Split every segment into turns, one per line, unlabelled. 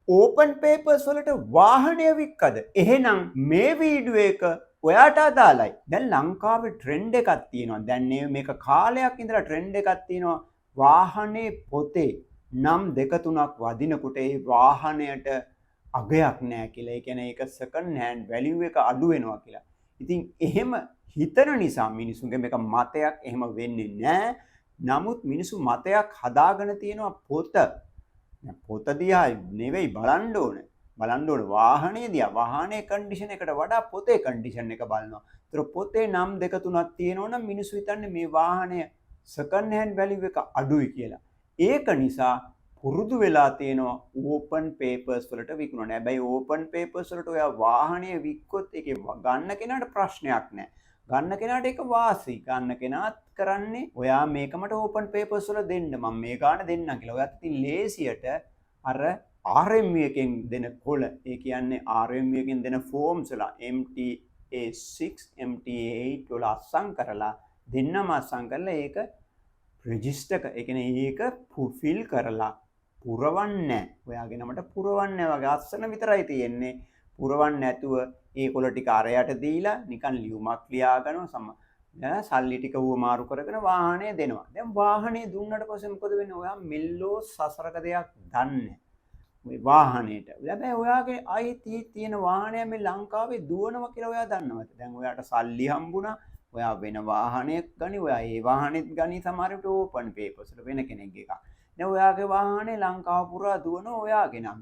Open papers වලට වාහනය වික්කද? එහෙනම් මේ වීඩියෝ එක ඔයාට අදාළයි. දැන් ලංකාවේ ට්‍රෙන්ඩ් එකක් තියෙනවා. දැන් මේක කාලයක් ඉඳලා ට්‍රෙන්ඩ් එකක් තියෙනවා. වාහනේ පොතේ නම් දෙක තුනක් වදිනකොට ඒ වාහනයට අගයක් නැහැ කියලා. ඒ කියන්නේ ඒක සෙකන්ඩ් හෑන්ඩ් වැලියු එක අඩු වෙනවා කියලා. ඉතින් එහෙම හිතන නිසා මිනිසුන්ගේ මේක මතයක් එහෙම වෙන්නේ නැහැ. නමුත් මිනිසු මතයක් හදාගෙන තියෙනවා පොත. පොත දිහා නෙවෙයි බලන්න ඕනේ. බලන්න ඕනේ වාහනේ දිහා. වාහනේ කන්ඩිෂන් එකට වඩා පොතේ කන්ඩිෂන් එක බලනවා. ඒතර පොතේ නම් දෙක තුනක් තියෙනවනම් මිනිස්සු හිතන්නේ මේ වාහනය සෙකන්ඩ් හෑන්ඩ් වැලියු එක අඩුයි කියලා. ඒක නිසා පුරුදු වෙලා තියෙනවා ඕපන් පේපර්ස් වලට විකුණන. හැබැයි ඕපන් පේපර්ස් වලට ඔයා වාහනය වික්කොත් ඒකේ ගන්න කෙනාට ප්‍රශ්නයක් නැහැ. ගන්න කෙනාට ඒක වාසි. ගන්න කෙනාත් කරන්නේ ඔයා මේකමට ඕපන් පේපර්ස් වල දෙන්න. මම මේ ගාන දෙන්නම් කියලා. ඔයාත් ඉතින් ලේසියට අර RMV එකෙන් දෙන කොළ, ඒ කියන්නේ RMV එකෙන් දෙන ෆෝම්ස් වල MTA6 MTA8 වල අස්සම් කරලා දෙන්නම අස්සම් කරලා ඒක රෙජිස්ටර් එක, ඒ කියන්නේ ඒක ෆිල් කරලා පුරවන්නේ නැහැ. ඔයාගේ නමට පුරවන්නේ වගේ අස්සන විතරයි තියෙන්නේ. පුරවන්නේ නැතුව ඒ කොළ ටික අරයට දීලා නිකන් ලියුමක් ලියාගෙනම සල්ලි ටික වුවමාරු කරගෙන වාහනේ දෙනවා. දැන් වාහනේ දුන්නට පස්සේ මොකද වෙන්නේ? ඔයා මෙල්ලෝ සසරක දෙයක් දන්නේ මේ වාහනේට. හැබැයි ඔයාගේ අයිති තියෙන වාහනය මේ ලංකාවේ දුවනවා කියලා ඔයා දන්නවද? දැන් ඔයාට සල්ලි හම්බුණා. ඔයා වෙන වාහනයක් ගනි. ඔයා ඒ වාහනේත් ගනි සමහරවිට ඕපන් පේපර්ස් වල වෙන කෙනෙක්ගේ එකක්. දැන් ඔයාගේ වාහනේ ලංකාව පුරා දුවන ඔයාගේ නම.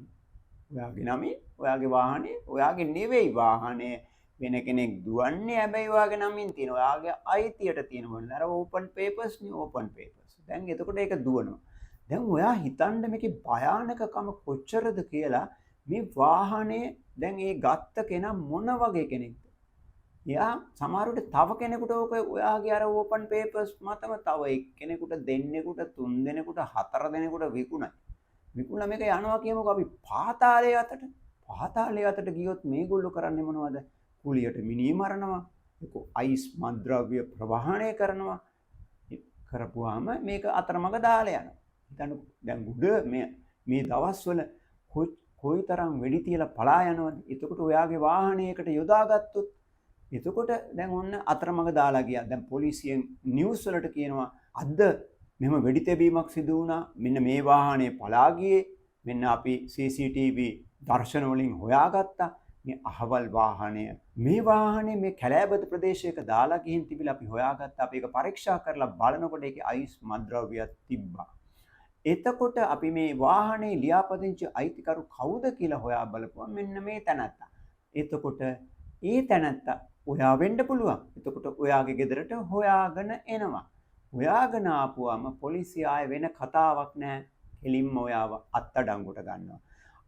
ඔයාගේ නමේ ඔයාගේ වාහනේ ඔයාගේ නෙවෙයි වාහනේ වෙන කෙනෙක් දුවන්නේ. හැබැයි ඔයාගේ නමින් තියෙන ඔයාගේ අයිතියට තියෙන මොනවා අර ඕපන් පේපර්ස් නේ ඕපන් පේපර්ස්. දැන් එතකොට ඒක දුවනවා. දැන් ඔයා හිතන්න මේකේ භයානකකම කොච්චරද කියලා. මේ වාහනේ දැන් ඒ ගත්ත කෙනා මොන වගේ කෙනෙක්ද? එයා සමහරවිට තව කෙනෙකුට ඔයාගේ අර ඕපන් පේපර්ස් මතම තව එක්කෙනෙකුට දෙන්නෙකුට තුන් දෙනෙකුට හතර දෙනෙකුට විකුණයි. විකුණලා මේක යනවා කියමුකෝ අපි පාතාලයේ අතට. පාතාලයේ අතට ගියොත් මේගොල්ලෝ කරන්නේ මොනවද? කුලියට මිනී මරනවා. ඒක අයිස් මද්ද්‍රව්‍ය ප්‍රවාහණය කරනවා. කරපුවාම මේක අතරමඟ දාලා යනවා. හිතන්න දැන් උඩ මේ දවස්වල කොයිතරම් වෙඩි තියලා පලා යනවද? එතකොට ඔයාගේ වාහනයකට යොදාගත්තොත් එතකොට දැන් ඔන්න අතරමඟ දාලා ගියා. දැන් පොලිසියෙන් නිවුස් වලට කියනවා අද මෙහෙම වෙඩි තැබීමක් සිදු වුණා. මෙන්න මේ වාහනේ පලා ගියේ. මෙන්න අපි CCTV දර්ශන වලින් හොයාගත්තා. මේ අහවල් වාහනය. මේ වාහනේ මේ කැලෑබද ප්‍රදේශයක දාලා ගිහින් තිබිලා අපි හොයාගත්තා. අපි ඒක පරීක්ෂා කරලා බලනකොට ඒකේ අයිස් මද්ද්‍රව්‍යයක් තිබ්බා. එතකොට අපි මේ වාහනේ ලියාපදිංචි අයිතිකරු කවුද කියලා හොයා බලපුවා. මෙන්න මේ තැනත්තා. එතකොට ඒ තැනත්තා ඔයා වෙන්න පුළුවන්. එතකොට ඔයාගේ ගෙදරට හොයාගෙන එනවා. හොයාගෙන ආපුවාම පොලිසිය ආයේ වෙන කතාවක් නැහැ. කෙලින්ම ඔයාව අත්අඩංගුවට ගන්නවා.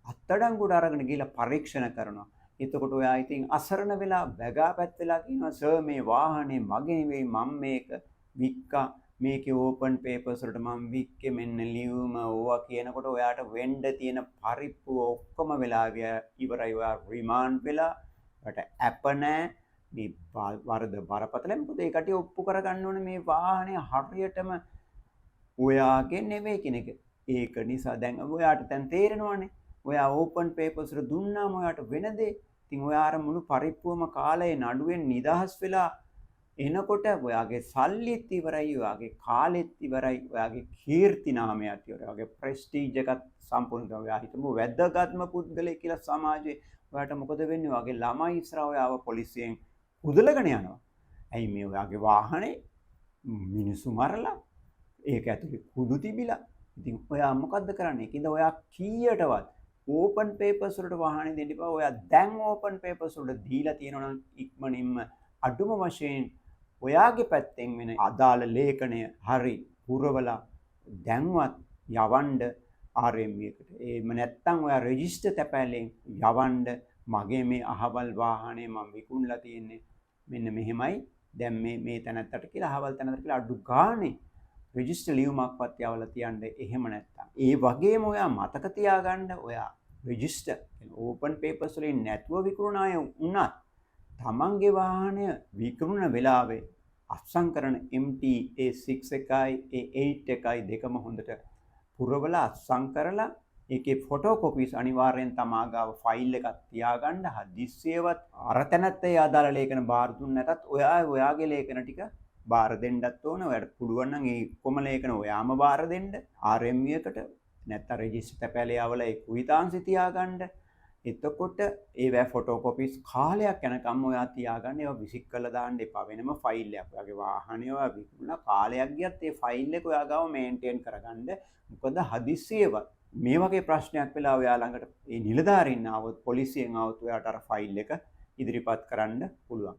අත්අඩංගුවට අරගෙන ගිහලා පරීක්ෂණ කරනවා. එතකොට ඔයා ඉතින් අසරණ වෙලා වැගා පැත්තලා කියනවා සර් මේ වාහනේ මගේ නෙවෙයි මම මේක වික්කා. මේකේ ඕපන් පේපර්ස් වලට මම වික්කේ මෙන්න ලියුම ඕවා කියනකොට ඔයාට වෙන්න තියෙන පරිප්පුව ඔක්කොම වෙලා ඉවරයි. ඔයා රිමාන්ඩ් වෙලා වට ඇප නැහැ. මේ වරද බරපතලයි. මොකද ඒ කටිය ඔප්පු කරගන්න ඕනේ මේ වාහනේ හරියටම ඔයාගේ නෙවෙයි කෙනෙක්. ඒක නිසා දැන් ඔයාට දැන් තේරෙනවනේ. ඔයා ඕපන් පේපර්ස් වල දුන්නාම ඔයාට වෙන දේ. ඉතින් ඔයා අර මුළු පරිප්පුවම කාලේ නඩුවෙන් නිදහස් වෙලා එනකොට ඔයාගේ සල්ලිත් ඉවරයි, ඔයාගේ කාලෙත් ඉවරයි, ඔයාගේ කීර්ති නාමයත් ඉවරයි. ඔයාගේ ප්‍රෙස්ටිජ් එකත් සම්පූර්ණ කරනවා. ඔයා හිතමු වැදගත්ම පුද්ගලයෙක් කියලා සමාජයේ. ඔයාට මොකද වෙන්නේ? ඔයාගේ ළමයි ඉස්සරහ ඔයාව පොලිසියෙන් උදලගෙන යනවා. ඇයි මේ ඔයාගේ වාහනේ මිනිස්සු මරලා ඒක ඇතුලේ කුඩු තිබිලා. ඉතින් ඔයා මොකද්ද කරන්නේ? ඒකින්ද ඔයා කීයටවත් ඕපන් පේපර්ස් වලට වාහනේ දෙන්න එපා. ඔයා දැන් ඕපන් පේපර්ස් වලට දීලා තියෙනවා නම් ඉක්මනින්ම අඩුම වශයෙන් ඔයාගේ පැත්තෙන් වෙන අදාළ ලේඛනය හරි පුරවලා දැන්වත් යවන්න RMV එකට. එහෙම නැත්නම් ඔයා රෙජිස්ටර් තැපෑලෙන් යවන්න මගේ මේ අහවල් වාහනේ මම විකුණලා තියෙන්නේ මෙන්න මෙහෙමයි. දැන් මේ තැනත්තට කියලා අහවල් තැනත්තට කියලා අඩු ගානේ රෙජිස්ටර් ලියුමක්වත් යවලා තියන්න. එහෙම නැත්නම් ඒ වගේම ඔයා මතක තියාගන්න ඔයා රෙජිස්ටර් ඕපන් පේපර්ස් වලින් නැතුව විකුණන අය වුණත් තමන්ගේ වාහනය විකුණන වෙලාවේ අත්සන් කරන MTA6 එකයි A8 එකයි දෙකම හොඳට පුරවලා අත්සන් කරලා ඒකේ ෆොටෝකොපිස් අනිවාර්යෙන් තමා ගාව ෆයිල් එකක් තියාගන්න. හදිස්සියවත් අර තැනත් ඒ අදාළ ලේඛන බාර දුන්නේ නැතත් ඔයාගේ ලේඛන ටික බාර දෙන්නත් ඕන. ඔයාලට පුළුවන් නම් ඒ කොම ලේඛන ඔයාම බාර දෙන්න RMU එකට. නැත්නම් රෙජිස්ටර් තැපැලේ අවල ඒ කුයිතාංශي තියාගන්න. එතකොට ඒවැ ෆොටෝකොපිස් කාලයක් යනකම් ඔයා තියාගන්න. ඒවා විසික් කරලා දාන්න එපා. වෙනම ෆයිල් එකක්. ඔයාගේ වාහනේ ඔයා විකුණලා කාලයක් ගියත් ඒ ෆයිල් එක ඔයා ගාව මේන්ටේන් කරගන්න. මොකද හදිස්සියවත් මේ වගේ ප්‍රශ්නයක් වෙලා ඔයා ළඟට ඒ නිලධාරීන් ආවොත් පොලිසියෙන් ආවොත් ඔයාට අර ෆයිල් එක ඉදිරිපත් කරන්න පුළුවන්.